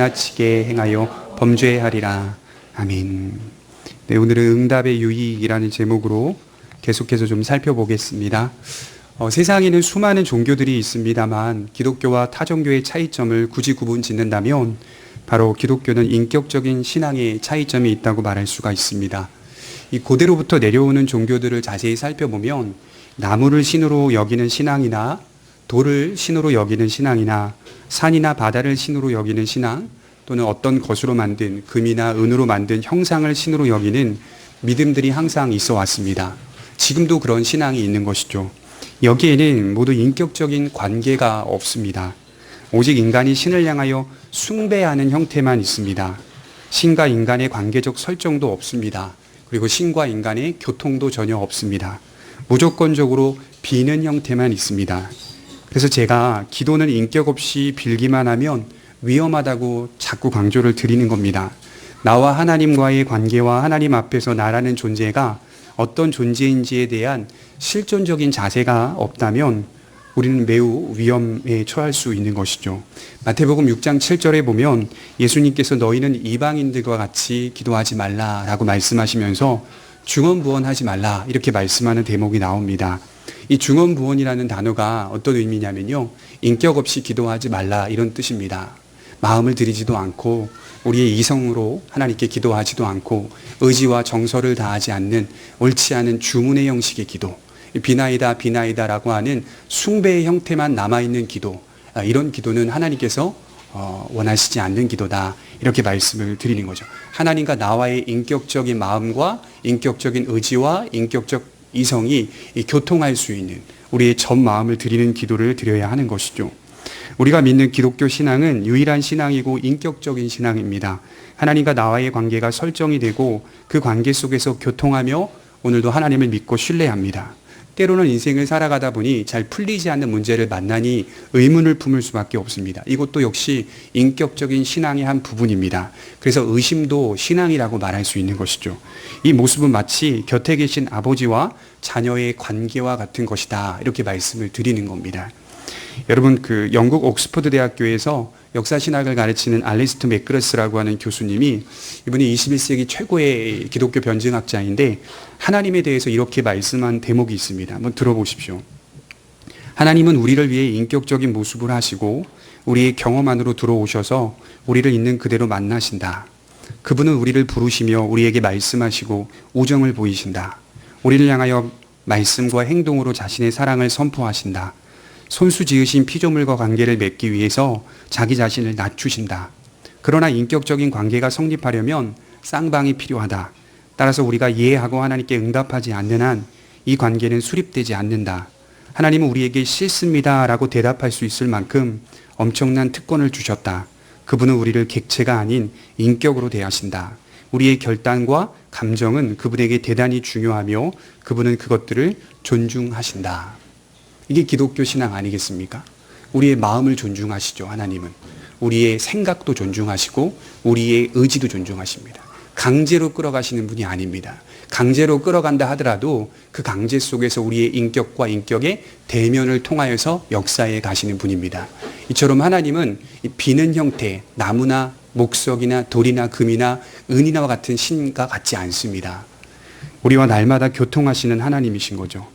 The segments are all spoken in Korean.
지나치게 행하여 범죄하리라. 아멘. 네, 오늘은 응답의 유익이라는 제목으로 계속해서 좀 살펴보겠습니다. 세상에는 수많은 종교들이 있습니다만 기독교와 타 종교의 차이점을 굳이 구분 짓는다면 바로 기독교는 인격적인 신앙의 차이점이 있다고 말할 수가 있습니다. 이 고대로부터 내려오는 종교들을 자세히 살펴보면 나무를 신으로 여기는 신앙이나 돌을 신으로 여기는 신앙이나 산이나 바다를 신으로 여기는 신앙, 또는 어떤 것으로 만든 금이나 은으로 만든 형상을 신으로 여기는 믿음들이 항상 있어 왔습니다. 지금도 그런 신앙이 있는 것이죠. 여기에는 모두 인격적인 관계가 없습니다. 오직 인간이 신을 향하여 숭배하는 형태만 있습니다. 신과 인간의 관계적 설정도 없습니다. 그리고 신과 인간의 교통도 전혀 없습니다. 무조건적으로 비는 형태만 있습니다. 그래서 제가 기도는 인격 없이 빌기만 하면 위험하다고 자꾸 강조를 드리는 겁니다. 나와 하나님과의 관계와 하나님 앞에서 나라는 존재가 어떤 존재인지에 대한 실존적인 자세가 없다면 우리는 매우 위험에 처할 수 있는 것이죠. 마태복음 6장 7절에 보면 예수님께서 너희는 이방인들과 같이 기도하지 말라라고 말씀하시면서 중언부언하지 말라 이렇게 말씀하는 대목이 나옵니다. 이 중언부언이라는 단어가 어떤 의미냐면요, 인격 없이 기도하지 말라 이런 뜻입니다. 마음을 들이지도 않고 우리의 이성으로 하나님께 기도하지도 않고 의지와 정서를 다하지 않는 옳지 않은 주문의 형식의 기도, 비나이다 비나이다라고 하는 숭배의 형태만 남아있는 기도, 이런 기도는 하나님께서 원하시지 않는 기도다 이렇게 말씀을 드리는 거죠. 하나님과 나와의 인격적인 마음과 인격적인 의지와 인격적 이성이 교통할 수 있는 우리의 전 마음을 드리는 기도를 드려야 하는 것이죠. 우리가 믿는 기독교 신앙은 유일한 신앙이고 인격적인 신앙입니다. 하나님과 나와의 관계가 설정이 되고 그 관계 속에서 교통하며 오늘도 하나님을 믿고 신뢰합니다. 때로는 인생을 살아가다 보니 잘 풀리지 않는 문제를 만나니 의문을 품을 수밖에 없습니다. 이것도 역시 인격적인 신앙의 한 부분입니다. 그래서 의심도 신앙이라고 말할 수 있는 것이죠. 이 모습은 마치 곁에 계신 아버지와 자녀의 관계와 같은 것이다 이렇게 말씀을 드리는 겁니다. 여러분, 영국 옥스퍼드 대학교에서 역사신학을 가르치는 알리스트 맥그러스라고 하는 교수님이, 이분이 21세기 최고의 기독교 변증학자인데 하나님에 대해서 이렇게 말씀한 대목이 있습니다. 한번 들어보십시오. 하나님은 우리를 위해 인격적인 모습을 하시고 우리의 경험 안으로 들어오셔서 우리를 있는 그대로 만나신다. 그분은 우리를 부르시며 우리에게 말씀하시고 우정을 보이신다. 우리를 향하여 말씀과 행동으로 자신의 사랑을 선포하신다. 손수 지으신 피조물과 관계를 맺기 위해서 자기 자신을 낮추신다. 그러나 인격적인 관계가 성립하려면 쌍방이 필요하다. 따라서 우리가 이해하고 하나님께 응답하지 않는 한 이 관계는 수립되지 않는다. 하나님은 우리에게 싫습니다 라고 대답할 수 있을 만큼 엄청난 특권을 주셨다. 그분은 우리를 객체가 아닌 인격으로 대하신다. 우리의 결단과 감정은 그분에게 대단히 중요하며 그분은 그것들을 존중하신다. 이게 기독교 신앙 아니겠습니까? 우리의 마음을 존중하시죠, 하나님은. 우리의 생각도 존중하시고 우리의 의지도 존중하십니다. 강제로 끌어가시는 분이 아닙니다. 강제로 끌어간다 하더라도 그 강제 속에서 우리의 인격과 인격의 대면을 통하여서 역사에 가시는 분입니다. 이처럼 하나님은 비는 형태, 나무나 목석이나 돌이나 금이나 은이나와 같은 신과 같지 않습니다. 우리와 날마다 교통하시는 하나님이신 거죠.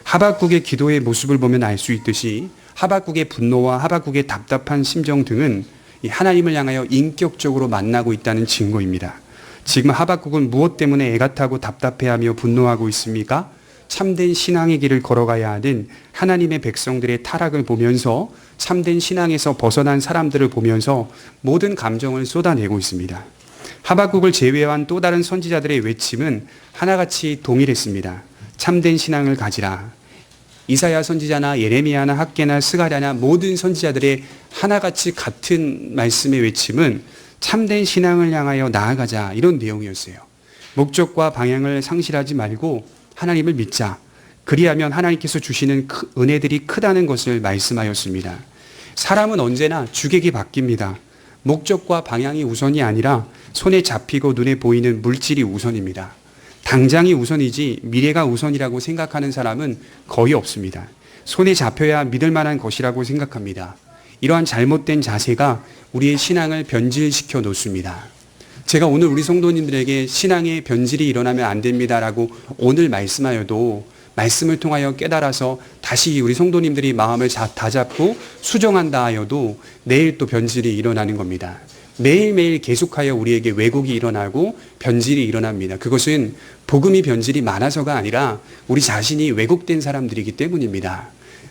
하박국의 기도의 모습을 보면 알 수 있듯이 하박국의 분노와 하박국의 답답한 심정 등은 하나님을 향하여 인격적으로 만나고 있다는 증거입니다. 지금 하박국은 무엇 때문에 애가 타고 답답해하며 분노하고 있습니까? 참된 신앙의 길을 걸어가야 하는 하나님의 백성들의 타락을 보면서 참된 신앙에서 벗어난 사람들을 보면서 모든 감정을 쏟아내고 있습니다. 하박국을 제외한 또 다른 선지자들의 외침은 하나같이 동일했습니다. 참된 신앙을 가지라. 이사야 선지자나 예레미야나 학개나 스가랴나 모든 선지자들의 하나같이 같은 말씀의 외침은 참된 신앙을 향하여 나아가자 이런 내용이었어요. 목적과 방향을 상실하지 말고 하나님을 믿자. 그리하면 하나님께서 주시는 은혜들이 크다는 것을 말씀하였습니다. 사람은 언제나 주객이 바뀝니다. 목적과 방향이 우선이 아니라 손에 잡히고 눈에 보이는 물질이 우선입니다. 당장이 우선이지 미래가 우선이라고 생각하는 사람은 거의 없습니다. 손에 잡혀야 믿을 만한 것이라고 생각합니다. 이러한 잘못된 자세가 우리의 신앙을 변질시켜 놓습니다. 제가 오늘 우리 성도님들에게 신앙의 변질이 일어나면 안 됩니다라고 오늘 말씀하여도 말씀을 통하여 깨달아서 다시 우리 성도님들이 마음을 다잡고 수정한다 하여도 내일 또 변질이 일어나는 겁니다. 매일매일 계속하여 우리에게 왜곡이 일어나고 변질이 일어납니다. 그것은 복음이 변질이 많아서가 아니라 우리 자신이 왜곡된 사람들이기 때문입니다.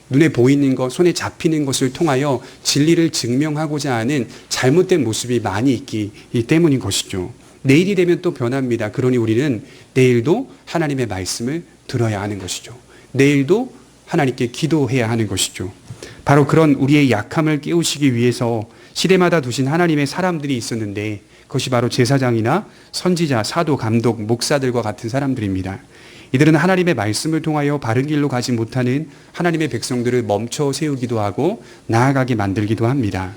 눈에 보이는 것, 손에 잡히는 것을 통하여 진리를 증명하고자 하는 잘못된 모습이 많이 있기 때문인 것이죠. 내일이 되면 또 변합니다. 그러니 우리는 내일도 하나님의 말씀을 들어야 하는 것이죠. 내일도 하나님께 기도해야 하는 것이죠. 바로 그런 우리의 약함을 깨우시기 위해서 시대마다 두신 하나님의 사람들이 있었는데 그것이 바로 제사장이나 선지자, 사도, 감독, 목사들과 같은 사람들입니다. 이들은 하나님의 말씀을 통하여 바른 길로 가지 못하는 하나님의 백성들을 멈춰 세우기도 하고 나아가게 만들기도 합니다.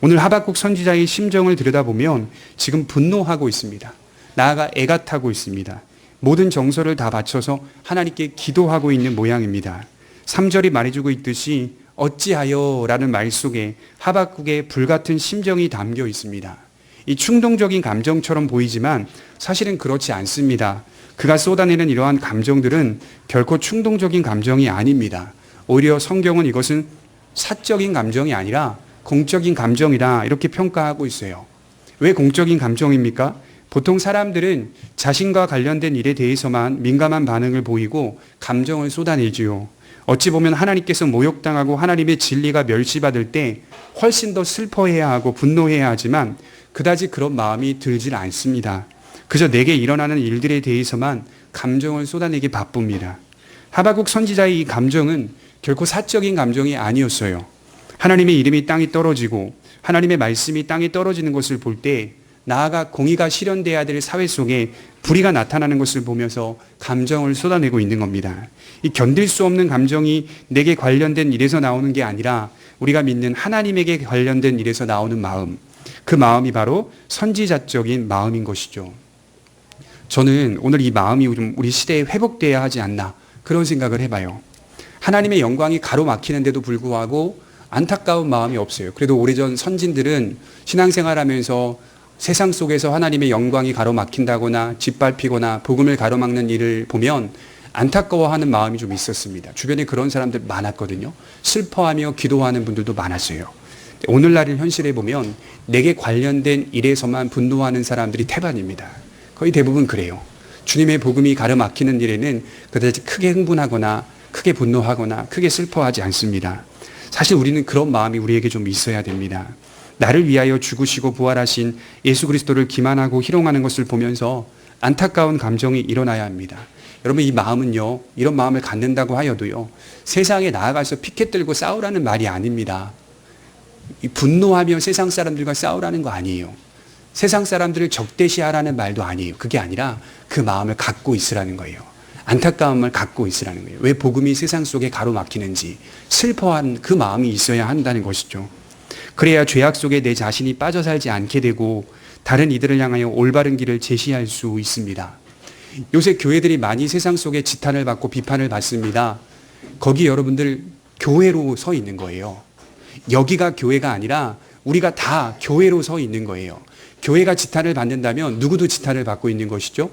오늘 하박국 선지자의 심정을 들여다보면 지금 분노하고 있습니다. 나아가 애가 타고 있습니다. 모든 정서를 다 바쳐서 하나님께 기도하고 있는 모양입니다. 3절이 말해주고 있듯이 어찌하여 라는 말 속에 하박국의 불같은 심정이 담겨 있습니다. 이 충동적인 감정처럼 보이지만 사실은 그렇지 않습니다. 그가 쏟아내는 이러한 감정들은 결코 충동적인 감정이 아닙니다. 오히려 성경은 이것은 사적인 감정이 아니라 공적인 감정이다 이렇게 평가하고 있어요. 왜 공적인 감정입니까? 보통 사람들은 자신과 관련된 일에 대해서만 민감한 반응을 보이고 감정을 쏟아내지요. 어찌 보면 하나님께서 모욕당하고 하나님의 진리가 멸시받을 때 훨씬 더 슬퍼해야 하고 분노해야 하지만 그다지 그런 마음이 들질 않습니다. 그저 내게 일어나는 일들에 대해서만 감정을 쏟아내기 바쁩니다. 하박국 선지자의 이 감정은 결코 사적인 감정이 아니었어요. 하나님의 이름이 땅에 떨어지고 하나님의 말씀이 땅에 떨어지는 것을 볼 때 나아가 공의가 실현돼야 될 사회 속에 불의가 나타나는 것을 보면서 감정을 쏟아내고 있는 겁니다. 이 견딜 수 없는 감정이 내게 관련된 일에서 나오는 게 아니라 우리가 믿는 하나님에게 관련된 일에서 나오는 마음, 그 마음이 바로 선지자적인 마음인 것이죠. 저는 오늘 이 마음이 좀 우리 시대에 회복돼야 하지 않나 그런 생각을 해봐요. 하나님의 영광이 가로막히는데도 불구하고 안타까운 마음이 없어요. 그래도 오래전 선진들은 신앙생활하면서 세상 속에서 하나님의 영광이 가로막힌다거나 짓밟히거나 복음을 가로막는 일을 보면 안타까워하는 마음이 좀 있었습니다. 주변에 그런 사람들 많았거든요. 슬퍼하며 기도하는 분들도 많았어요. 오늘날의 현실에 보면 내게 관련된 일에서만 분노하는 사람들이 태반입니다. 거의 대부분 그래요. 주님의 복음이 가로막히는 일에는 그다지 크게 흥분하거나 크게 분노하거나 크게 슬퍼하지 않습니다. 사실 우리는 그런 마음이 우리에게 좀 있어야 됩니다. 나를 위하여 죽으시고 부활하신 예수 그리스도를 기만하고 희롱하는 것을 보면서 안타까운 감정이 일어나야 합니다. 여러분 이 마음은요, 이런 마음을 갖는다고 하여도요, 세상에 나아가서 피켓 들고 싸우라는 말이 아닙니다. 분노하며 세상 사람들과 싸우라는 거 아니에요. 세상 사람들을 적대시하라는 말도 아니에요. 그게 아니라 그 마음을 갖고 있으라는 거예요. 안타까움을 갖고 있으라는 거예요. 왜 복음이 세상 속에 가로막히는지 슬퍼한 그 마음이 있어야 한다는 것이죠. 그래야 죄악 속에 내 자신이 빠져 살지 않게 되고 다른 이들을 향하여 올바른 길을 제시할 수 있습니다. 요새 교회들이 많이 세상 속에 지탄을 받고 비판을 받습니다. 거기 여러분들 교회로 서 있는 거예요. 여기가 교회가 아니라 우리가 다 교회로 서 있는 거예요. 교회가 지탄을 받는다면 누구도 지탄을 받고 있는 것이죠?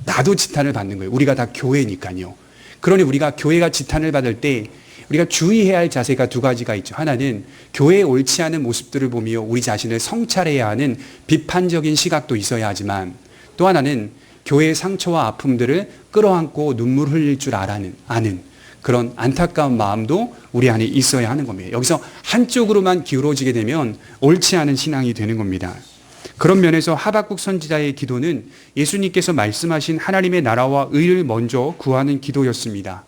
나도 지탄을 받는 거예요. 우리가 다 교회니까요. 그러니 우리가 교회가 지탄을 받을 때 우리가 주의해야 할 자세가 두 가지가 있죠. 하나는 교회에 옳지 않은 모습들을 보며 우리 자신을 성찰해야 하는 비판적인 시각도 있어야 하지만 또 하나는 교회의 상처와 아픔들을 끌어안고 눈물 흘릴 줄 아는 그런 안타까운 마음도 우리 안에 있어야 하는 겁니다. 여기서 한쪽으로만 기울어지게 되면 옳지 않은 신앙이 되는 겁니다. 그런 면에서 하박국 선지자의 기도는 예수님께서 말씀하신 하나님의 나라와 의를 먼저 구하는 기도였습니다.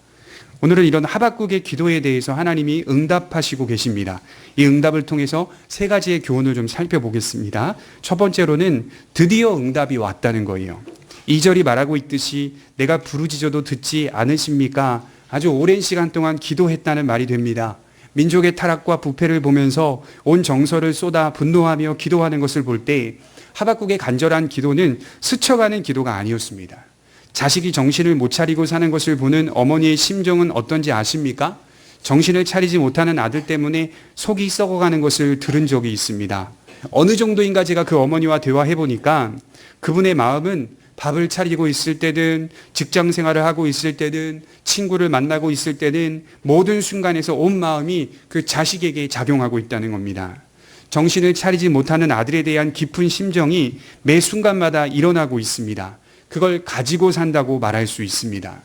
오늘은 이런 하박국의 기도에 대해서 하나님이 응답하시고 계십니다. 이 응답을 통해서 세 가지의 교훈을 좀 살펴보겠습니다. 첫 번째로는 드디어 응답이 왔다는 거예요. 2절이 말하고 있듯이 내가 부르짖어도 듣지 않으십니까? 아주 오랜 시간 동안 기도했다는 말이 됩니다. 민족의 타락과 부패를 보면서 온 정서를 쏟아 분노하며 기도하는 것을 볼 때 하박국의 간절한 기도는 스쳐가는 기도가 아니었습니다. 자식이 정신을 못 차리고 사는 것을 보는 어머니의 심정은 어떤지 아십니까? 정신을 차리지 못하는 아들 때문에 속이 썩어가는 것을 들은 적이 있습니다. 어느 정도인가 제가 그 어머니와 대화해 보니까 그분의 마음은 밥을 차리고 있을 때든 직장 생활을 하고 있을 때든 친구를 만나고 있을 때든 모든 순간에서 온 마음이 그 자식에게 작용하고 있다는 겁니다. 정신을 차리지 못하는 아들에 대한 깊은 심정이 매 순간마다 일어나고 있습니다. 그걸 가지고 산다고 말할 수 있습니다.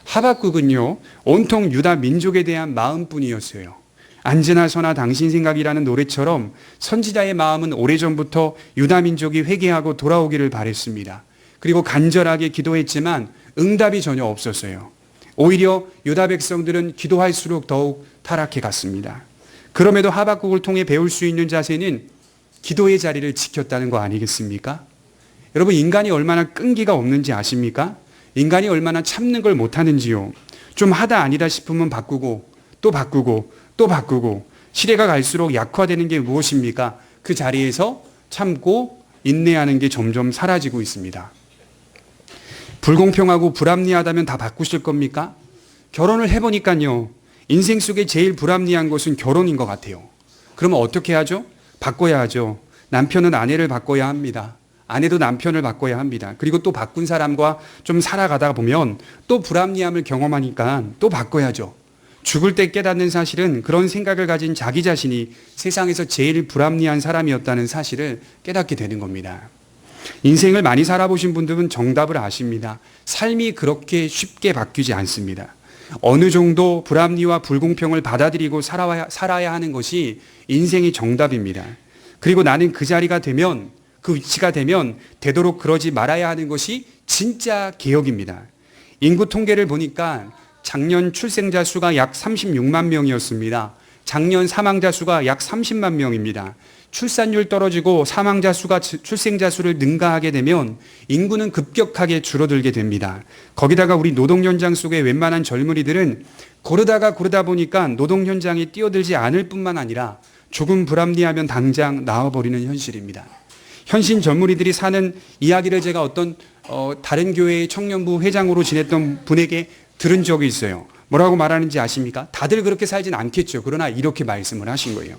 하박국은요, 온통 유다 민족에 대한 마음뿐이었어요. 안즈나 서나 당신 생각이라는 노래처럼 선지자의 마음은 오래전부터 유다 민족이 회개하고 돌아오기를 바랬습니다. 그리고 간절하게 기도했지만 응답이 전혀 없었어요. 오히려 유다 백성들은 기도할수록 더욱 타락해 갔습니다. 그럼에도 하박국을 통해 배울 수 있는 자세는 기도의 자리를 지켰다는 거 아니겠습니까? 여러분, 인간이 얼마나 끈기가 없는지 아십니까? 인간이 얼마나 참는 걸 못하는지요. 좀 하다 아니다 싶으면 바꾸고 또 바꾸고 또 바꾸고 시대가 갈수록 약화되는 게 무엇입니까? 그 자리에서 참고 인내하는 게 점점 사라지고 있습니다. 불공평하고 불합리하다면 다 바꾸실 겁니까? 결혼을 해보니까요, 인생 속에 제일 불합리한 것은 결혼인 것 같아요. 그러면 어떻게 하죠? 바꿔야 하죠. 남편은 아내를 바꿔야 합니다. 아내도 남편을 바꿔야 합니다. 그리고 또 바꾼 사람과 좀 살아가다 보면 또 불합리함을 경험하니까 또 바꿔야죠. 죽을 때 깨닫는 사실은 그런 생각을 가진 자기 자신이 세상에서 제일 불합리한 사람이었다는 사실을 깨닫게 되는 겁니다. 인생을 많이 살아보신 분들은 정답을 아십니다. 삶이 그렇게 쉽게 바뀌지 않습니다. 어느 정도 불합리와 불공평을 받아들이고 살아야 하는 것이 인생의 정답입니다. 그리고 나는 그 자리가 되면, 그 위치가 되면 되도록 그러지 말아야 하는 것이 진짜 개혁입니다. 인구 통계를 보니까 작년 출생자 수가 약 36만 명이었습니다. 작년 사망자 수가 약 30만 명입니다. 출산율 떨어지고 사망자 수가 출생자 수를 능가하게 되면 인구는 급격하게 줄어들게 됩니다. 거기다가 우리 노동 현장 속에 웬만한 젊은이들은 고르다 보니까 노동 현장에 뛰어들지 않을 뿐만 아니라 조금 불합리하면 당장 나와버리는 현실입니다. 현신 젊은이들이 사는 이야기를 제가 어떤 다른 교회의 청년부 회장으로 지냈던 분에게 들은 적이 있어요. 뭐라고 말하는지 아십니까? 다들 그렇게 살진 않겠죠. 그러나 이렇게 말씀을 하신 거예요.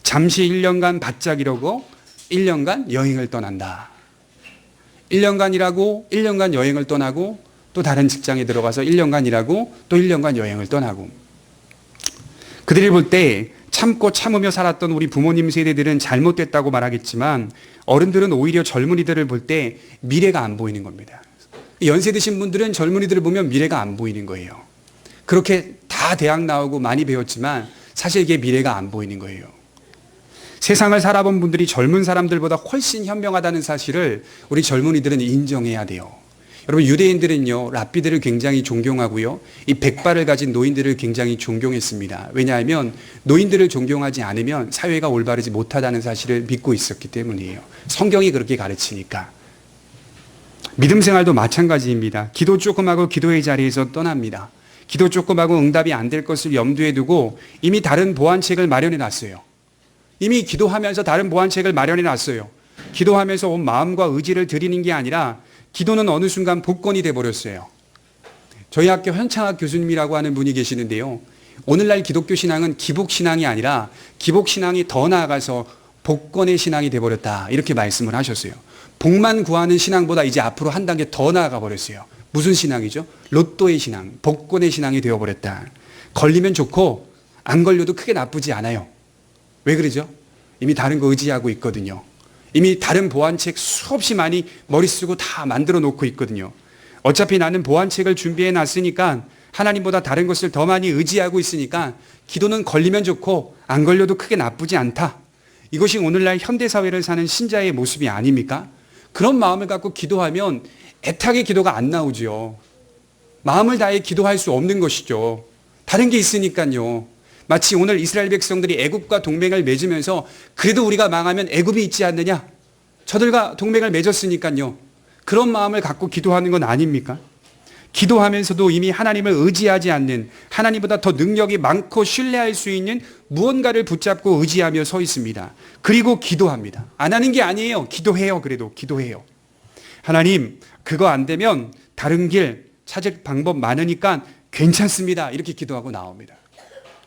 잠시 1년간 바짝 이러고 1년간 여행을 떠난다. 1년간 일하고 1년간 여행을 떠나고 또 다른 직장에 들어가서 1년간 일하고 또 1년간 여행을 떠나고. 그들이 볼 때 참고 참으며 살았던 우리 부모님 세대들은 잘못됐다고 말하겠지만 어른들은 오히려 젊은이들을 볼 때 미래가 안 보이는 겁니다. 연세 드신 분들은 젊은이들을 보면 미래가 안 보이는 거예요. 그렇게 다 대학 나오고 많이 배웠지만 사실 이게 미래가 안 보이는 거예요. 세상을 살아본 분들이 젊은 사람들보다 훨씬 현명하다는 사실을 우리 젊은이들은 인정해야 돼요. 여러분, 유대인들은요, 랍비들을 굉장히 존경하고요, 이 백발을 가진 노인들을 굉장히 존경했습니다. 왜냐하면 노인들을 존경하지 않으면 사회가 올바르지 못하다는 사실을 믿고 있었기 때문이에요. 성경이 그렇게 가르치니까. 믿음 생활도 마찬가지입니다. 기도 조금 하고 기도의 자리에서 떠납니다. 기도 조금 하고 응답이 안 될 것을 염두에 두고 이미 다른 보완책을 마련해 놨어요. 이미 기도하면서 다른 보완책을 마련해 놨어요. 기도하면서 온 마음과 의지를 드리는 게 아니라 기도는 어느 순간 복권이 돼버렸어요. 저희 학교 현창학 교수님이라고 하는 분이 계시는데요. 오늘날 기독교 신앙은 기복신앙이 아니라 기복신앙이 더 나아가서 복권의 신앙이 돼버렸다. 이렇게 말씀을 하셨어요. 복만 구하는 신앙보다 이제 앞으로 한 단계 더 나아가 버렸어요. 무슨 신앙이죠? 로또의 신앙, 복권의 신앙이 되어버렸다. 걸리면 좋고 안 걸려도 크게 나쁘지 않아요. 왜 그러죠? 이미 다른 거 의지하고 있거든요. 이미 다른 보완책 수없이 많이 머리 쓰고 다 만들어 놓고 있거든요. 어차피 나는 보완책을 준비해 놨으니까 하나님보다 다른 것을 더 많이 의지하고 있으니까 기도는 걸리면 좋고 안 걸려도 크게 나쁘지 않다. 이것이 오늘날 현대사회를 사는 신자의 모습이 아닙니까? 그런 마음을 갖고 기도하면 애타게 기도가 안 나오죠. 마음을 다해 기도할 수 없는 것이죠. 다른 게 있으니까요. 마치 오늘 이스라엘 백성들이 애굽과 동맹을 맺으면서 그래도 우리가 망하면 애굽이 있지 않느냐? 저들과 동맹을 맺었으니까요. 그런 마음을 갖고 기도하는 건 아닙니까? 기도하면서도 이미 하나님을 의지하지 않는, 하나님보다 더 능력이 많고 신뢰할 수 있는 무언가를 붙잡고 의지하며 서 있습니다. 그리고 기도합니다. 안 하는 게 아니에요. 기도해요. 그래도 기도해요. 하나님, 그거 안 되면 다른 길 찾을 방법 많으니까 괜찮습니다. 이렇게 기도하고 나옵니다.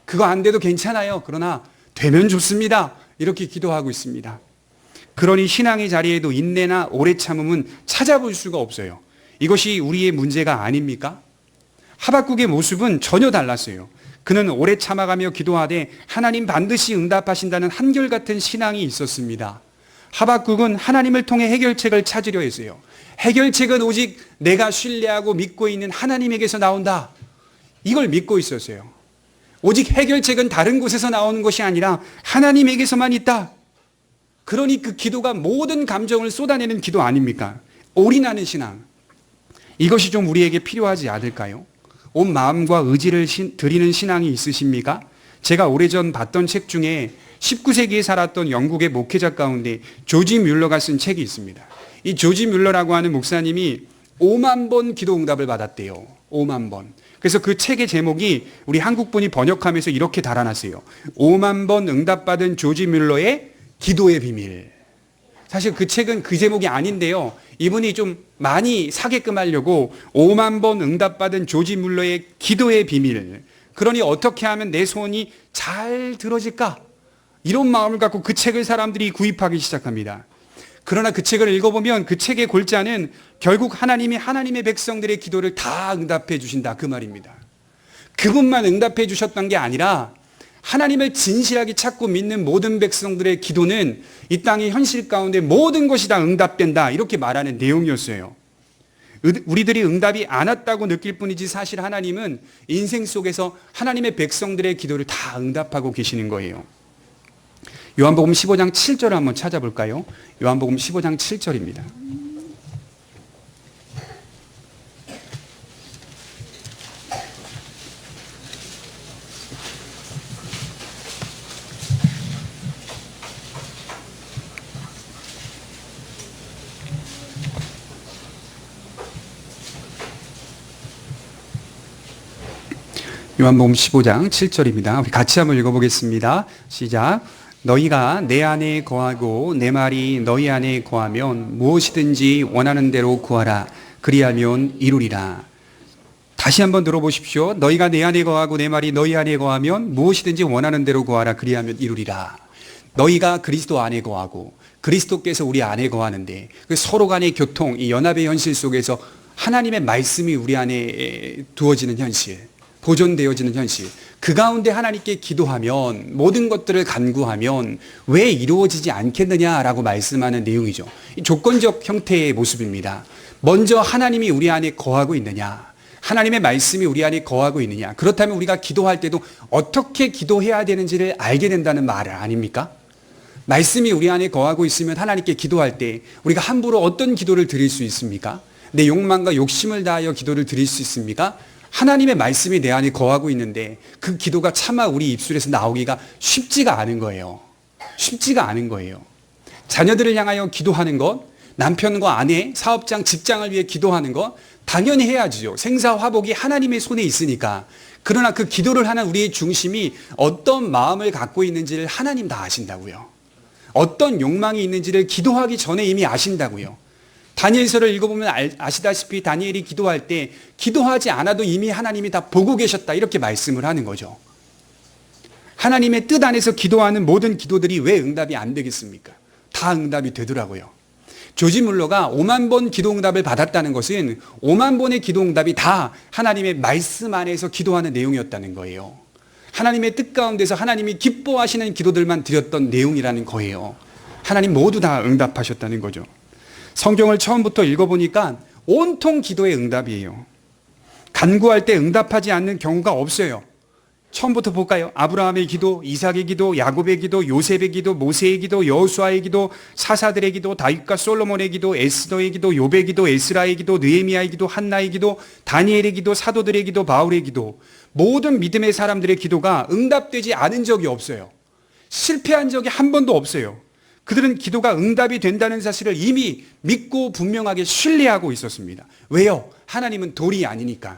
그거 안 돼도 괜찮아요. 그러나 되면 좋습니다. 이렇게 기도하고 있습니다. 그러니 신앙의 자리에도 인내나 오래 참음은 찾아볼 수가 없어요. 이것이 우리의 문제가 아닙니까? 하박국의 모습은 전혀 달랐어요. 그는 오래 참아가며 기도하되 하나님 반드시 응답하신다는 한결같은 신앙이 있었습니다. 하박국은 하나님을 통해 해결책을 찾으려 했어요. 해결책은 오직 내가 신뢰하고 믿고 있는 하나님에게서 나온다. 이걸 믿고 있었어요. 오직 해결책은 다른 곳에서 나오는 것이 아니라 하나님에게서만 있다. 그러니 그 기도가 모든 감정을 쏟아내는 기도 아닙니까? 올인하는 신앙. 이것이 좀 우리에게 필요하지 않을까요? 온 마음과 의지를 드리는 신앙이 있으십니까? 제가 오래전 봤던 책 중에 19세기에 살았던 영국의 목회자 가운데 조지 뮬러가 쓴 책이 있습니다. 이 조지 뮬러라고 하는 목사님이 5만 번 기도 응답을 받았대요. 5만 번. 그래서 그 책의 제목이 우리 한국분이 번역하면서 이렇게 달아놨어요. 5만 번 응답받은 조지 뮬러의 기도의 비밀. 사실 그 책은 그 제목이 아닌데요. 이분이 좀 많이 사게끔 하려고 5만 번 응답받은 조지 뮬러의 기도의 비밀. 그러니 어떻게 하면 내 소원이 잘 들어질까? 이런 마음을 갖고 그 책을 사람들이 구입하기 시작합니다. 그러나 그 책을 읽어보면 그 책의 골자는 결국 하나님이 하나님의 백성들의 기도를 다 응답해 주신다. 그 말입니다. 그분만 응답해 주셨던 게 아니라 하나님을 진실하게 찾고 믿는 모든 백성들의 기도는 이 땅의 현실 가운데 모든 것이 다 응답된다. 이렇게 말하는 내용이었어요. 우리들이 응답이 안 왔다고 느낄 뿐이지 사실 하나님은 인생 속에서 하나님의 백성들의 기도를 다 응답하고 계시는 거예요. 요한복음 15장 7절을 한번 찾아볼까요? 요한복음 15장 7절입니다. 요한복음 15장 7절입니다. 우리 같이 한번 읽어보겠습니다. 시작. 너희가 내 안에 거하고 내 말이 너희 안에 거하면 무엇이든지 원하는 대로 구하라. 그리하면 이루리라. 다시 한번 들어보십시오. 너희가 내 안에 거하고 내 말이 너희 안에 거하면 무엇이든지 원하는 대로 구하라. 그리하면 이루리라. 너희가 그리스도 안에 거하고 그리스도께서 우리 안에 거하는데 그 서로 간의 교통, 이 연합의 현실 속에서 하나님의 말씀이 우리 안에 두어지는 현실, 보존되어지는 현실, 그 가운데 하나님께 기도하면 모든 것들을 간구하면 왜 이루어지지 않겠느냐라고 말씀하는 내용이죠. 조건적 형태의 모습입니다. 먼저 하나님이 우리 안에 거하고 있느냐, 하나님의 말씀이 우리 안에 거하고 있느냐, 그렇다면 우리가 기도할 때도 어떻게 기도해야 되는지를 알게 된다는 말 아닙니까? 말씀이 우리 안에 거하고 있으면 하나님께 기도할 때 우리가 함부로 어떤 기도를 드릴 수 있습니까? 내 욕망과 욕심을 다하여 기도를 드릴 수 있습니까? 하나님의 말씀이 내 안에 거하고 있는데 그 기도가 차마 우리 입술에서 나오기가 쉽지가 않은 거예요. 쉽지가 않은 거예요. 자녀들을 향하여 기도하는 것, 남편과 아내, 사업장, 직장을 위해 기도하는 것 당연히 해야죠. 생사화복이 하나님의 손에 있으니까. 그러나 그 기도를 하는 우리의 중심이 어떤 마음을 갖고 있는지를 하나님 다 아신다고요. 어떤 욕망이 있는지를 기도하기 전에 이미 아신다고요. 다니엘서를 읽어보면 아시다시피 다니엘이 기도할 때 기도하지 않아도 이미 하나님이 다 보고 계셨다 이렇게 말씀을 하는 거죠. 하나님의 뜻 안에서 기도하는 모든 기도들이 왜 응답이 안 되겠습니까? 다 응답이 되더라고요. 조지 뮬러가 5만 번 기도 응답을 받았다는 것은 5만 번의 기도 응답이 다 하나님의 말씀 안에서 기도하는 내용이었다는 거예요. 하나님의 뜻 가운데서 하나님이 기뻐하시는 기도들만 드렸던 내용이라는 거예요. 하나님 모두 다 응답하셨다는 거죠. 성경을 처음부터 읽어보니까 온통 기도의 응답이에요. 간구할 때 응답하지 않는 경우가 없어요. 처음부터 볼까요? 아브라함의 기도, 이삭의 기도, 야곱의 기도, 요셉의 기도, 모세의 기도, 여호수아의 기도, 사사들의 기도, 다윗과 솔로몬의 기도, 에스더의 기도, 욥의 기도, 에스라의 기도, 느헤미야의 기도, 한나의 기도, 다니엘의 기도, 사도들의 기도, 바울의 기도, 모든 믿음의 사람들의 기도가 응답되지 않은 적이 없어요. 실패한 적이 한 번도 없어요. 그들은 기도가 응답이 된다는 사실을 이미 믿고 분명하게 신뢰하고 있었습니다. 왜요? 하나님은 돌이 아니니까.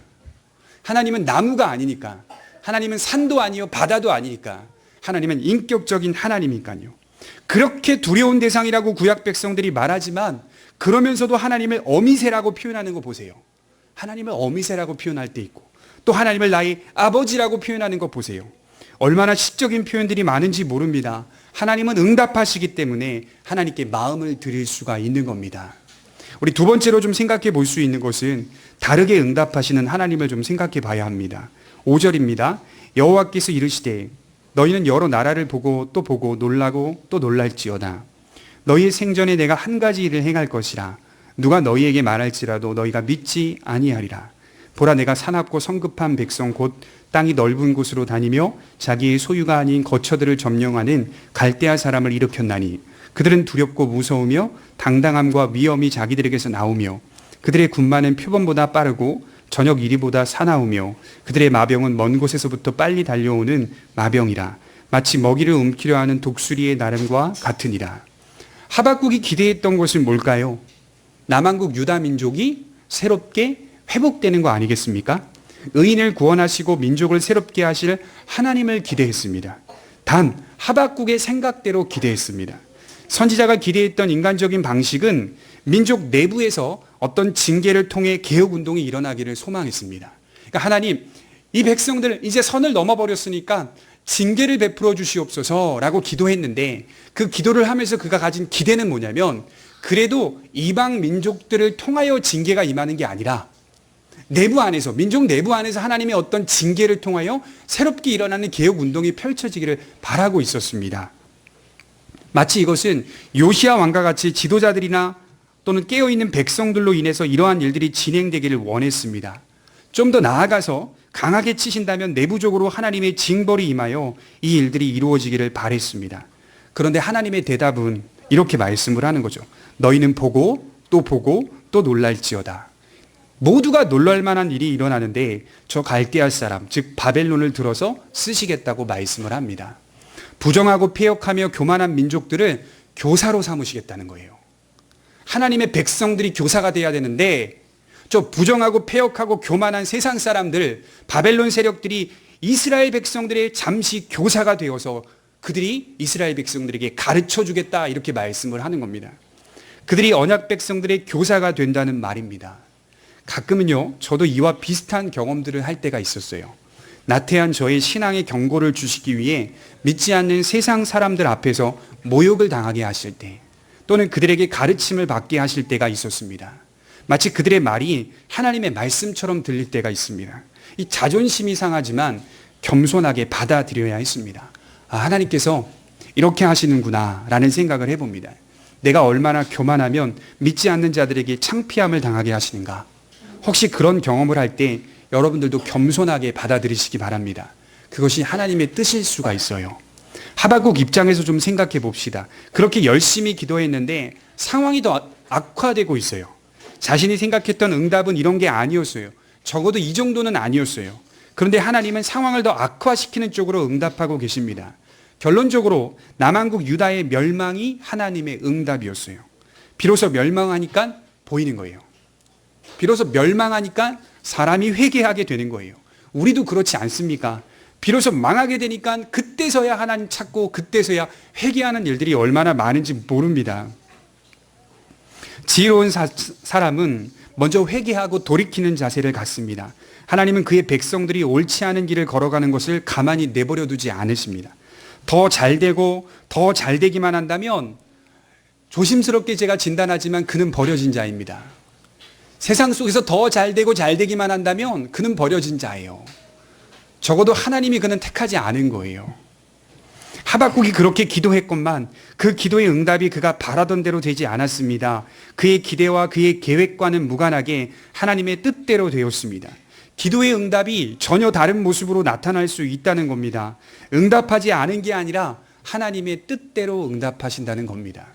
하나님은 나무가 아니니까. 하나님은 산도 아니요 바다도 아니니까. 하나님은 인격적인 하나님이니까요. 그렇게 두려운 대상이라고 구약 백성들이 말하지만 그러면서도 하나님을 어미새라고 표현하는 거 보세요. 하나님을 어미새라고 표현할 때 있고 또 하나님을 나의 아버지라고 표현하는 거 보세요. 얼마나 시적인 표현들이 많은지 모릅니다. 하나님은 응답하시기 때문에 하나님께 마음을 드릴 수가 있는 겁니다. 우리 두 번째로 좀 생각해 볼 수 있는 것은 다르게 응답하시는 하나님을 좀 생각해 봐야 합니다. 5절입니다. 여호와께서 이르시되 너희는 여러 나라를 보고 놀라고 또 놀랄지어다. 너희의 생전에 내가 한 가지 일을 행할 것이라. 누가 너희에게 말할지라도 너희가 믿지 아니하리라. 보라, 내가 사납고 성급한 백성 곧 땅이 넓은 곳으로 다니며 자기의 소유가 아닌 거처들을 점령하는 갈대아 사람을 일으켰나니 그들은 두렵고 무서우며 당당함과 위엄이 자기들에게서 나오며 그들의 군마는 표범보다 빠르고 저녁 이리보다 사나우며 그들의 마병은 먼 곳에서부터 빨리 달려오는 마병이라. 마치 먹이를 움키려 하는 독수리의 나름과 같으니라. 하박국이 기대했던 것은 뭘까요? 남한국 유다 민족이 새롭게 회복되는 거 아니겠습니까? 의인을 구원하시고 민족을 새롭게 하실 하나님을 기대했습니다. 단 하박국의 생각대로 기대했습니다. 선지자가 기대했던 인간적인 방식은 민족 내부에서 어떤 징계를 통해 개혁운동이 일어나기를 소망했습니다. 그러니까 하나님, 이 백성들 이제 선을 넘어버렸으니까 징계를 베풀어 주시옵소서라고 기도했는데, 그 기도를 하면서 그가 가진 기대는 뭐냐면, 그래도 이방 민족들을 통하여 징계가 임하는 게 아니라 내부 안에서, 민족 내부 안에서 하나님의 어떤 징계를 통하여 새롭게 일어나는 개혁운동이 펼쳐지기를 바라고 있었습니다. 마치 이것은 요시야 왕과 같이 지도자들이나 또는 깨어있는 백성들로 인해서 이러한 일들이 진행되기를 원했습니다. 좀 더 나아가서 강하게 치신다면 내부적으로 하나님의 징벌이 임하여 이 일들이 이루어지기를 바랬습니다. 그런데 하나님의 대답은 이렇게 말씀을 하는 거죠. 너희는 보고 또 놀랄지어다. 모두가 놀랄 만한 일이 일어나는데 저 갈대아 사람, 즉 바벨론을 들어서 쓰시겠다고 말씀을 합니다. 부정하고 폐역하며 교만한 민족들을 교사로 삼으시겠다는 거예요. 하나님의 백성들이 교사가 돼야 되는데 저 부정하고 폐역하고 교만한 세상 사람들, 바벨론 세력들이 이스라엘 백성들의 잠시 교사가 되어서 그들이 이스라엘 백성들에게 가르쳐 주겠다, 이렇게 말씀을 하는 겁니다. 그들이 언약 백성들의 교사가 된다는 말입니다. 가끔은요, 저도 이와 비슷한 경험들을 할 때가 있었어요. 나태한 저의 신앙의 경고를 주시기 위해 믿지 않는 세상 사람들 앞에서 모욕을 당하게 하실 때, 또는 그들에게 가르침을 받게 하실 때가 있었습니다. 마치 그들의 말이 하나님의 말씀처럼 들릴 때가 있습니다. 이 자존심이 상하지만 겸손하게 받아들여야 했습니다. 아, 하나님께서 이렇게 하시는구나 라는 생각을 해봅니다. 내가 얼마나 교만하면 믿지 않는 자들에게 창피함을 당하게 하시는가. 혹시 그런 경험을 할 때 여러분들도 겸손하게 받아들이시기 바랍니다. 그것이 하나님의 뜻일 수가 있어요. 하박국 입장에서 좀 생각해 봅시다. 그렇게 열심히 기도했는데 상황이 더 악화되고 있어요. 자신이 생각했던 응답은 이런 게 아니었어요. 적어도 이 정도는 아니었어요. 그런데 하나님은 상황을 더 악화시키는 쪽으로 응답하고 계십니다. 결론적으로 남한국 유다의 멸망이 하나님의 응답이었어요. 비로소 멸망하니까 보이는 거예요. 비로소 멸망하니까 사람이 회개하게 되는 거예요. 우리도 그렇지 않습니까? 비로소 망하게 되니까 그때서야 하나님 찾고 그때서야 회개하는 일들이 얼마나 많은지 모릅니다. 지혜로운 사람은 먼저 회개하고 돌이키는 자세를 갖습니다. 하나님은 그의 백성들이 옳지 않은 길을 걸어가는 것을 가만히 내버려 두지 않으십니다. 더 잘되고 더 잘되기만 한다면, 조심스럽게 제가 진단하지만 그는 버려진 자입니다. 세상 속에서 더 잘되고 잘되기만 한다면 그는 버려진 자예요. 적어도 하나님이 그는 택하지 않은 거예요. 하박국이 그렇게 기도했건만 그 기도의 응답이 그가 바라던 대로 되지 않았습니다. 그의 기대와 그의 계획과는 무관하게 하나님의 뜻대로 되었습니다. 기도의 응답이 전혀 다른 모습으로 나타날 수 있다는 겁니다. 응답하지 않은 게 아니라 하나님의 뜻대로 응답하신다는 겁니다.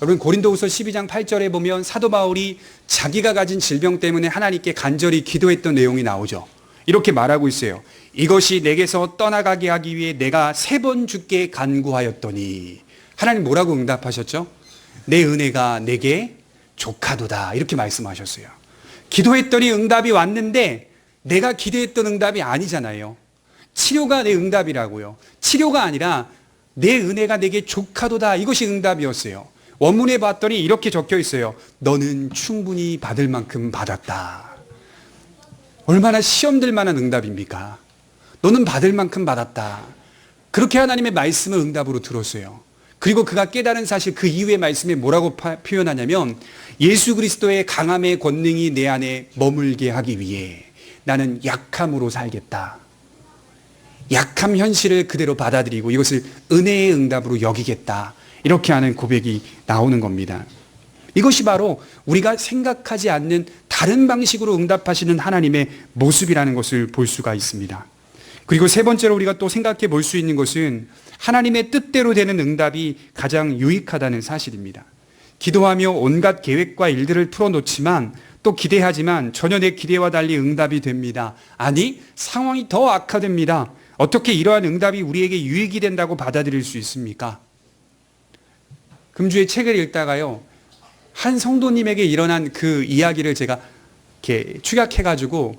여러분, 고린도후서 12장 8절에 보면 사도 바울이 자기가 가진 질병 때문에 하나님께 간절히 기도했던 내용이 나오죠. 이렇게 말하고 있어요. 이것이 내게서 떠나가게 하기 위해 내가 3번 주께 간구하였더니. 하나님 뭐라고 응답하셨죠? 내 은혜가 내게 족하도다, 이렇게 말씀하셨어요. 기도했더니 응답이 왔는데 내가 기대했던 응답이 아니잖아요. 치료가 내 응답이라고요. 치료가 아니라 내 은혜가 내게 족하도다, 이것이 응답이었어요. 원문에 봤더니 이렇게 적혀 있어요. 너는 충분히 받을 만큼 받았다. 얼마나 시험될 만한 응답입니까? 너는 받을 만큼 받았다. 그렇게 하나님의 말씀을 응답으로 들었어요. 그리고 그가 깨달은 사실 그 이후의 말씀에 뭐라고 표현하냐면 예수 그리스도의 강함의 권능이 내 안에 머물게 하기 위해 나는 약함으로 살겠다. 약함 현실을 그대로 받아들이고 이것을 은혜의 응답으로 여기겠다. 이렇게 하는 고백이 나오는 겁니다. 이것이 바로 우리가 생각하지 않는 다른 방식으로 응답하시는 하나님의 모습이라는 것을 볼 수가 있습니다. 그리고 세 번째로 우리가 또 생각해 볼 수 있는 것은 하나님의 뜻대로 되는 응답이 가장 유익하다는 사실입니다. 기도하며 온갖 계획과 일들을 풀어놓지만 또 기대하지만 전혀 내 기대와 달리 응답이 됩니다. 아니, 상황이 더 악화됩니다. 어떻게 이러한 응답이 우리에게 유익이 된다고 받아들일 수 있습니까? 금주에 책을 읽다가요, 한 성도님에게 일어난 그 이야기를 제가 이렇게 축약해가지고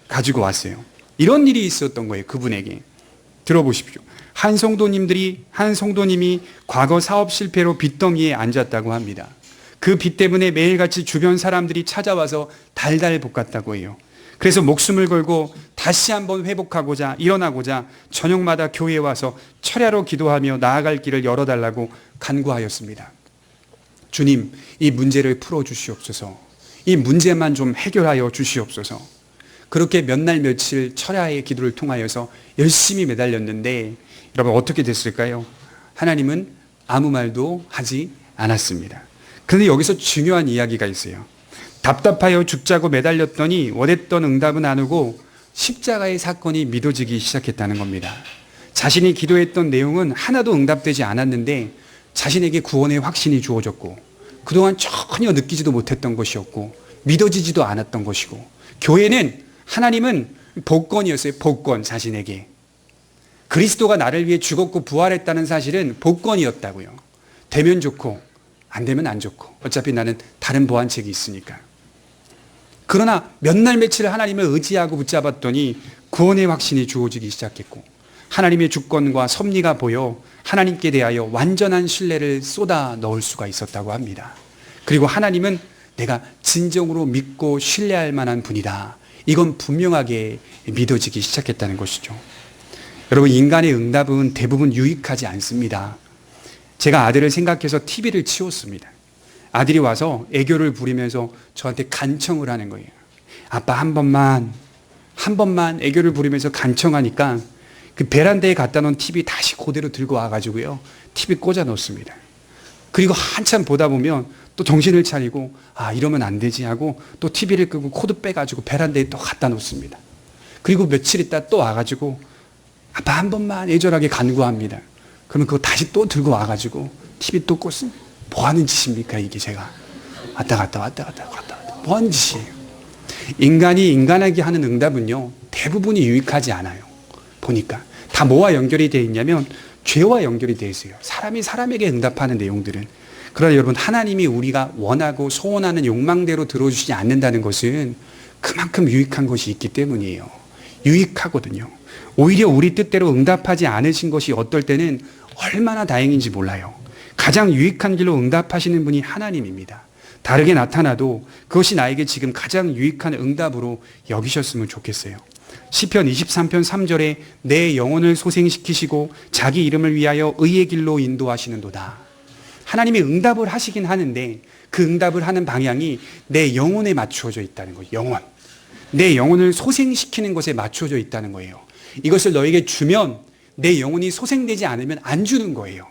가지고 왔어요. 이런 일이 있었던 거예요, 그분에게. 들어보십시오. 한 성도님이 과거 사업 실패로 빚더미에 앉았다고 합니다. 그 빚 때문에 매일같이 주변 사람들이 찾아와서 달달 볶았다고 해요. 그래서 목숨을 걸고 다시 한번 회복하고자 일어나고자 저녁마다 교회에 와서 철야로 기도하며 나아갈 길을 열어달라고 간구하였습니다. 주님, 이 문제를 풀어주시옵소서. 이 문제만 좀 해결하여 주시옵소서. 그렇게 몇 날 며칠 철야의 기도를 통하여서 열심히 매달렸는데 여러분 어떻게 됐을까요? 하나님은 아무 말도 하지 않았습니다. 그런데 여기서 중요한 이야기가 있어요. 답답하여 죽자고 매달렸더니 원했던 응답은 안 오고 십자가의 사건이 믿어지기 시작했다는 겁니다. 자신이 기도했던 내용은 하나도 응답되지 않았는데 자신에게 구원의 확신이 주어졌고 그동안 전혀 느끼지도 못했던 것이었고 믿어지지도 않았던 것이고 하나님은 복권이었어요. 복권, 자신에게. 그리스도가 나를 위해 죽었고 부활했다는 사실은 복권이었다고요. 되면 좋고 안 되면 안 좋고 어차피 나는 다른 보완책이 있으니까. 그러나 몇 날 며칠 하나님을 의지하고 붙잡았더니 구원의 확신이 주어지기 시작했고 하나님의 주권과 섭리가 보여 하나님께 대하여 완전한 신뢰를 쏟아 넣을 수가 있었다고 합니다. 그리고 하나님은 내가 진정으로 믿고 신뢰할 만한 분이다. 이건 분명하게 믿어지기 시작했다는 것이죠. 여러분, 인간의 응답은 대부분 유익하지 않습니다. 제가 아들을 생각해서 TV를 치웠습니다. 아들이 와서 애교를 부리면서 저한테 간청을 하는 거예요. 아빠 한 번만 애교를 부리면서 간청하니까 그 베란다에 갖다 놓은 TV 다시 그대로 들고 와가지고요. TV 꽂아 놓습니다. 그리고 한참 보다 보면 또 정신을 차리고 이러면 안 되지 하고 또 TV를 끄고 코드 빼가지고 베란다에 또 갖다 놓습니다. 그리고 며칠 있다 또 와가지고 아빠 한 번만 애절하게 간구합니다. 그러면 그거 다시 또 들고 와가지고 TV 또 꽂습니다. 뭐 하는 짓입니까 이게 제가. 왔다 갔다 뭐 하는 짓이에요. 인간이 인간에게 하는 응답은요 대부분이 유익하지 않아요. 보니까 다 뭐와 연결이 되어 있냐면 죄와 연결이 되어 있어요. 사람이 사람에게 응답하는 내용들은. 그러나 여러분, 하나님이 우리가 원하고 소원하는 욕망대로 들어주시지 않는다는 것은 그만큼 유익한 것이 있기 때문이에요. 유익하거든요. 오히려 우리 뜻대로 응답하지 않으신 것이 어떨 때는 얼마나 다행인지 몰라요. 가장 유익한 길로 응답하시는 분이 하나님입니다. 다르게 나타나도 그것이 나에게 지금 가장 유익한 응답으로 여기셨으면 좋겠어요. 시편 23편 3절에 내 영혼을 소생시키시고 자기 이름을 위하여 의의 길로 인도하시는도다. 하나님이 응답을 하시긴 하는데 그 응답을 하는 방향이 내 영혼에 맞추어져 있다는 거예요. 영혼. 내 영혼을 소생시키는 것에 맞추어져 있다는 거예요. 이것을 너에게 주면 내 영혼이 소생되지 않으면 안 주는 거예요.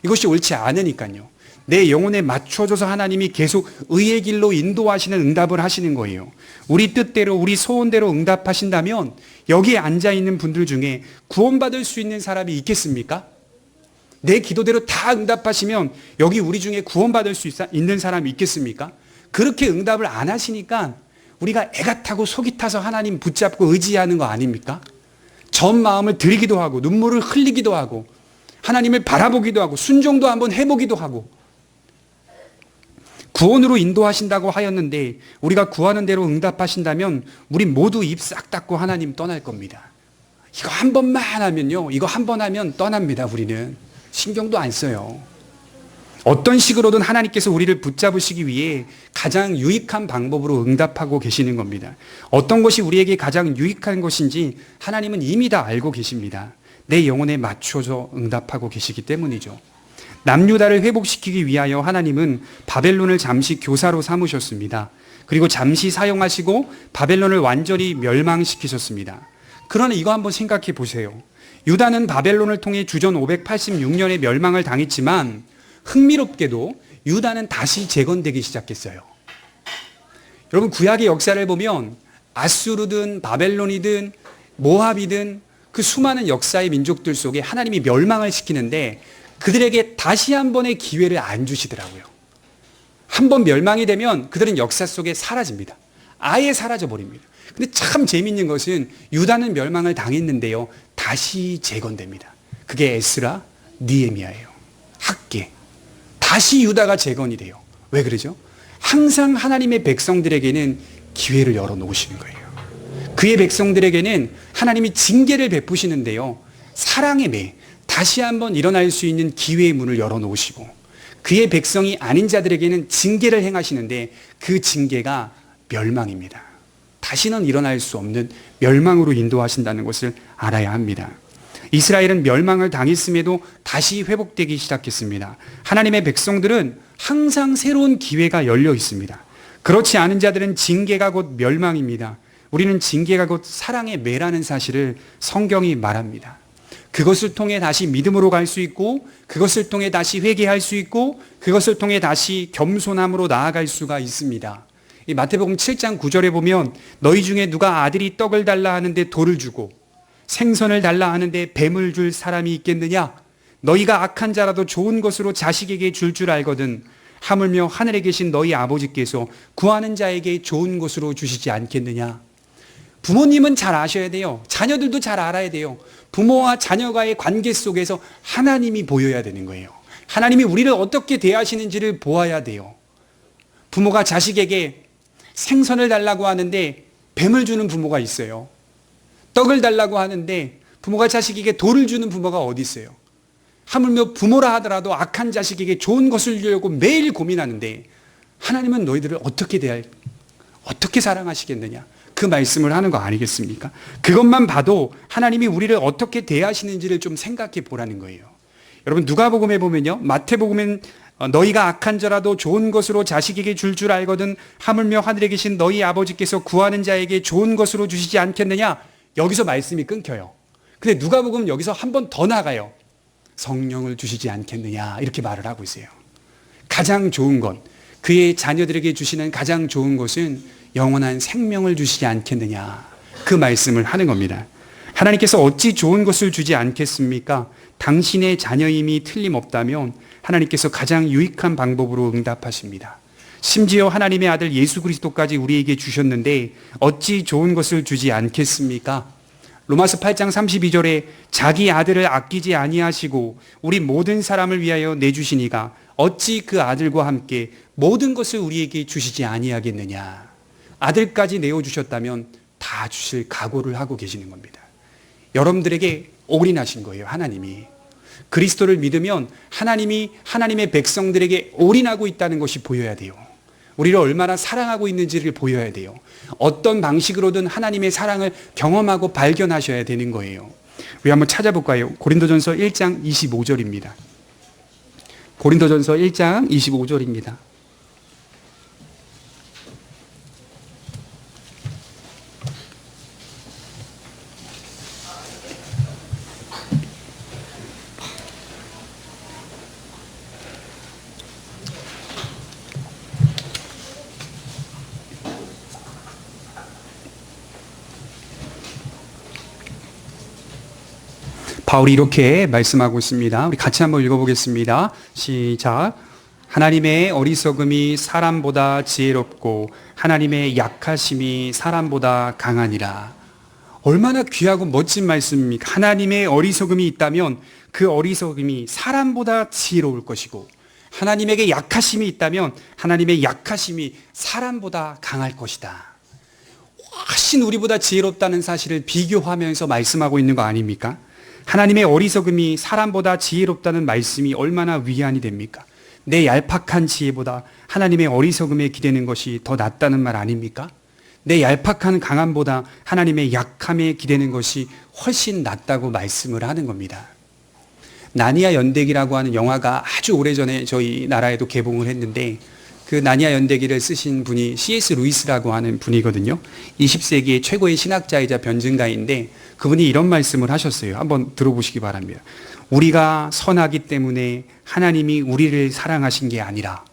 이것이 옳지 않으니까요. 내 영혼에 맞춰줘서 하나님이 계속 의의 길로 인도하시는 응답을 하시는 거예요. 우리 뜻대로 우리 소원대로 응답하신다면 여기에 앉아있는 분들 중에 구원받을 수 있는 사람이 있겠습니까? 내 기도대로 다 응답하시면 여기 우리 중에 구원받을 수 있는 사람이 있겠습니까? 그렇게 응답을 안 하시니까 우리가 애가 타고 속이 타서 하나님 붙잡고 의지하는 거 아닙니까? 전 마음을 들이기도 하고 눈물을 흘리기도 하고 하나님을 바라보기도 하고 순종도 한번 해보기도 하고 구원으로 인도하신다고 하였는데 우리가 구하는 대로 응답하신다면 우리 모두 입 싹 닫고 하나님 떠날 겁니다. 이거 한 번만 하면요. 이거 한 번 하면 떠납니다. 우리는. 신경도 안 써요. 어떤 식으로든 하나님께서 우리를 붙잡으시기 위해 가장 유익한 방법으로 응답하고 계시는 겁니다. 어떤 것이 우리에게 가장 유익한 것인지 하나님은 이미 다 알고 계십니다. 내 영혼에 맞춰서 응답하고 계시기 때문이죠. 남유다를 회복시키기 위하여 하나님은 바벨론을 잠시 교사로 삼으셨습니다. 그리고 잠시 사용하시고 바벨론을 완전히 멸망시키셨습니다. 그러나 이거 한번 생각해 보세요. 유다는 바벨론을 통해 주전 586년에 멸망을 당했지만 흥미롭게도 유다는 다시 재건되기 시작했어요. 여러분, 구약의 역사를 보면 아수르든 바벨론이든 모압이든 그 수많은 역사의 민족들 속에 하나님이 멸망을 시키는데 그들에게 다시 한 번의 기회를 안 주시더라고요. 한 번 멸망이 되면 그들은 역사 속에 사라집니다. 아예 사라져 버립니다. 근데 참 재미있는 것은 유다는 멸망을 당했는데요, 다시 재건됩니다. 그게 에스라, 느헤미야예요. 학계. 다시 유다가 재건이 돼요. 왜 그러죠? 항상 하나님의 백성들에게는 기회를 열어놓으시는 거예요. 그의 백성들에게는 하나님이 징계를 베푸시는데요, 사랑의 매, 다시 한번 일어날 수 있는 기회의 문을 열어놓으시고, 그의 백성이 아닌 자들에게는 징계를 행하시는데 그 징계가 멸망입니다. 다시는 일어날 수 없는 멸망으로 인도하신다는 것을 알아야 합니다. 이스라엘은 멸망을 당했음에도 다시 회복되기 시작했습니다. 하나님의 백성들은 항상 새로운 기회가 열려 있습니다. 그렇지 않은 자들은 징계가 곧 멸망입니다. 우리는 징계가 곧 사랑의 매라는 사실을 성경이 말합니다. 그것을 통해 다시 믿음으로 갈 수 있고, 그것을 통해 다시 회개할 수 있고, 그것을 통해 다시 겸손함으로 나아갈 수가 있습니다. 이 마태복음 7장 9절에 보면 너희 중에 누가 아들이 떡을 달라 하는데 돌을 주고 생선을 달라 하는데 뱀을 줄 사람이 있겠느냐? 너희가 악한 자라도 좋은 것으로 자식에게 줄 알거든 하물며 하늘에 계신 너희 아버지께서 구하는 자에게 좋은 것으로 주시지 않겠느냐? 부모님은 잘 아셔야 돼요. 자녀들도 잘 알아야 돼요. 부모와 자녀가의 관계 속에서 하나님이 보여야 되는 거예요. 하나님이 우리를 어떻게 대하시는지를 보아야 돼요. 부모가 자식에게 생선을 달라고 하는데 뱀을 주는 부모가 있어요. 떡을 달라고 하는데 부모가 자식에게 돌을 주는 부모가 어디 있어요? 하물며 부모라 하더라도 악한 자식에게 좋은 것을 주려고 매일 고민하는데 하나님은 너희들을 어떻게 사랑하시겠느냐? 그 말씀을 하는 거 아니겠습니까? 그것만 봐도 하나님이 우리를 어떻게 대하시는지를 좀 생각해 보라는 거예요. 여러분, 누가복음에 보면요, 마태복음엔 너희가 악한 자라도 좋은 것으로 자식에게 줄 알거든 하물며 하늘에 계신 너희 아버지께서 구하는 자에게 좋은 것으로 주시지 않겠느냐? 여기서 말씀이 끊겨요. 근데 누가복음은 여기서 한 번 더 나가요. 성령을 주시지 않겠느냐, 이렇게 말을 하고 있어요. 가장 좋은 것, 그의 자녀들에게 주시는 가장 좋은 것은 영원한 생명을 주시지 않겠느냐, 그 말씀을 하는 겁니다. 하나님께서 어찌 좋은 것을 주지 않겠습니까? 당신의 자녀임이 틀림없다면 하나님께서 가장 유익한 방법으로 응답하십니다. 심지어 하나님의 아들 예수 그리스도까지 우리에게 주셨는데 어찌 좋은 것을 주지 않겠습니까? 로마서 8장 32절에 자기 아들을 아끼지 아니하시고 우리 모든 사람을 위하여 내주시니가 어찌 그 아들과 함께 모든 것을 우리에게 주시지 아니하겠느냐. 아들까지 내어주셨다면 다 주실 각오를 하고 계시는 겁니다. 여러분들에게 올인하신 거예요, 하나님이. 그리스도를 믿으면 하나님이 하나님의 백성들에게 올인하고 있다는 것이 보여야 돼요. 우리를 얼마나 사랑하고 있는지를 보여야 돼요. 어떤 방식으로든 하나님의 사랑을 경험하고 발견하셔야 되는 거예요. 우리 한번 찾아볼까요? 고린도전서 1장 25절입니다. 고린도전서 1장 25절입니다. 바울이 이렇게 말씀하고 있습니다. 우리 같이 한번 읽어보겠습니다. 시작. 하나님의 어리석음이 사람보다 지혜롭고 하나님의 약하심이 사람보다 강하니라. 얼마나 귀하고 멋진 말씀입니까? 하나님의 어리석음이 있다면 그 어리석음이 사람보다 지혜로울 것이고, 하나님에게 약하심이 있다면 하나님의 약하심이 사람보다 강할 것이다. 훨씬 우리보다 지혜롭다는 사실을 비교하면서 말씀하고 있는 거 아닙니까? 하나님의 어리석음이 사람보다 지혜롭다는 말씀이 얼마나 위안이 됩니까? 내 얄팍한 지혜보다 하나님의 어리석음에 기대는 것이 더 낫다는 말 아닙니까? 내 얄팍한 강함보다 하나님의 약함에 기대는 것이 훨씬 낫다고 말씀을 하는 겁니다. 나니아 연대기라고 하는 영화가 아주 오래전에 저희 나라에도 개봉을 했는데 그 나니아 연대기를 쓰신 분이 C.S. 루이스라고 하는 분이거든요. 20세기의 최고의 신학자이자 변증가인데 그분이 이런 말씀을 하셨어요. 한번 들어보시기 바랍니다. 우리가 선하기 때문에 하나님이 우리를 사랑하신 게 아니라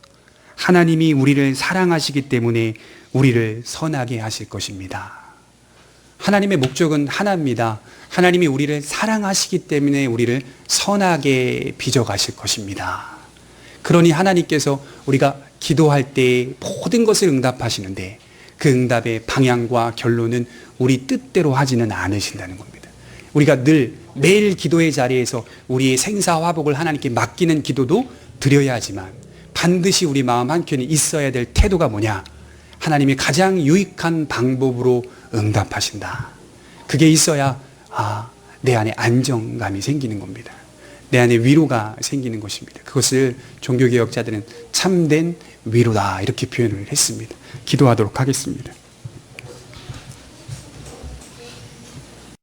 하나님이 우리를 사랑하시기 때문에 우리를 선하게 하실 것입니다. 하나님의 목적은 하나입니다. 하나님이 우리를 사랑하시기 때문에 우리를 선하게 빚어가실 것입니다. 그러니 하나님께서 우리가 기도할 때 모든 것을 응답하시는데 그 응답의 방향과 결론은 우리 뜻대로 하지는 않으신다는 겁니다. 우리가 늘 매일 기도의 자리에서 우리의 생사화복을 하나님께 맡기는 기도도 드려야 하지만 반드시 우리 마음 한켠에 있어야 될 태도가 뭐냐? 하나님이 가장 유익한 방법으로 응답하신다. 그게 있어야 내 안에 안정감이 생기는 겁니다. 내 안에 위로가 생기는 것입니다. 그것을 종교개혁자들은 참된 위로다 이렇게 표현을 했습니다. 기도하도록 하겠습니다.